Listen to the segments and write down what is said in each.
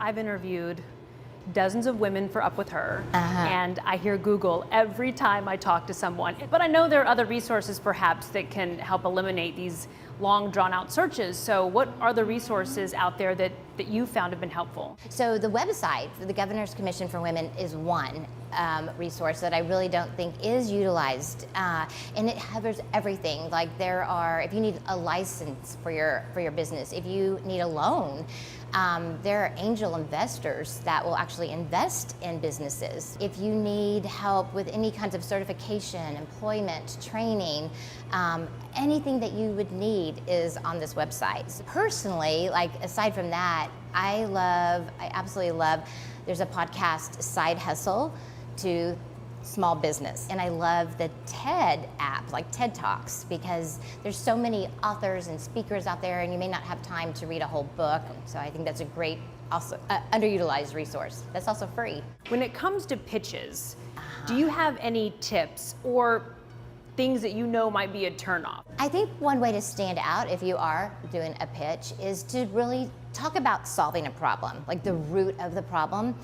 I've interviewed dozens of women for Up With Her, and I hear Google every time I talk to someone. But I know there are other resources perhaps that can help eliminate these long drawn out searches. So what are the resources out there that you found have been helpful? So the website for the Governor's Commission for Women is one resource that I really don't think is utilized, and it covers everything. Like if you need a license for your business, if you need a loan, there are angel investors that will actually invest in businesses. If you need help with any kinds of certification, employment, training, anything that you would need is on this website. So personally, like aside from that, I absolutely love, there's a podcast, Side Hustle to Small Business. And I love the TED app, like TED Talks, because there's so many authors and speakers out there and you may not have time to read a whole book. So I think that's a great, also underutilized resource. That's also free. When it comes to pitches, do you have any tips or things that you know might be a turnoff? I think one way to stand out if you are doing a pitch is to really talk about solving a problem, like the root of the problem.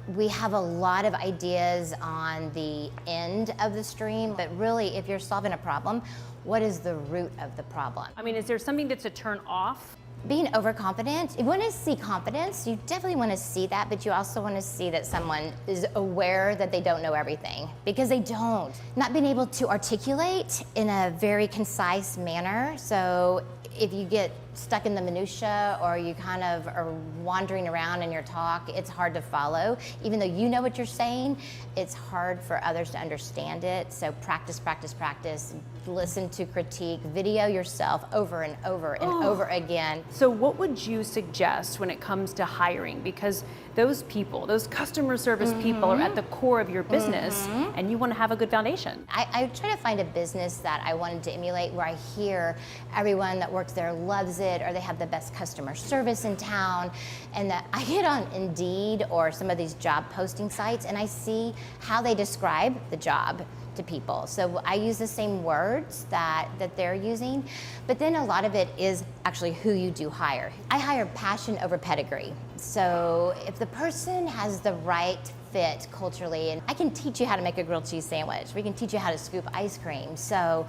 We have a lot of ideas on the end of the stream, but really if you're solving a problem, what is the root of the problem? I mean, is there something that's a turn off? Being overconfident, if you want to see confidence, you definitely want to see that, but you also want to see that someone is aware that they don't know everything, because they don't. Not being able to articulate in a very concise manner. So if you get stuck in the minutia or you kind of are wandering around in your talk, it's hard to follow. Even though you know what you're saying, it's hard for others to understand it. So practice, practice, practice. Listen to critique, video yourself over and over and over again. So what would you suggest when it comes to hiring? Because those people, those customer service people are at the core of your business and you want to have a good foundation. I try to find a business that I wanted to emulate where I hear everyone that works there loves it, or they have the best customer service in town, and that I get on Indeed or some of these job posting sites and I see how they describe the job to people. So I use the same words that they're using, but then a lot of it is actually who you do hire. I hire passion over pedigree. So if the person has the right fit culturally, and I can teach you how to make a grilled cheese sandwich, we can teach you how to scoop ice cream. So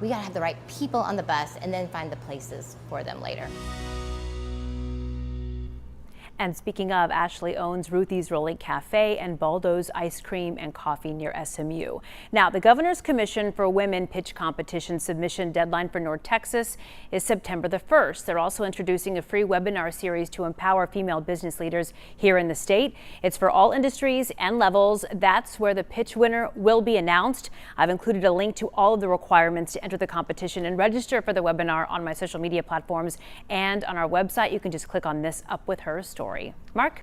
we gotta have the right people on the bus and then find the places for them later. And speaking of, Ashlee owns Ruthie's Rolling Cafe and Baldo's Ice Cream and Coffee near SMU. Now, the Governor's Commission for Women Pitch Competition submission deadline for North Texas is September the 1st. They're also introducing a free webinar series to empower female business leaders here in the state. It's for all industries and levels. That's where the pitch winner will be announced. I've included a link to all of the requirements to enter the competition and register for the webinar on my social media platforms and on our website. You can just click on this Up With Her story. Mark?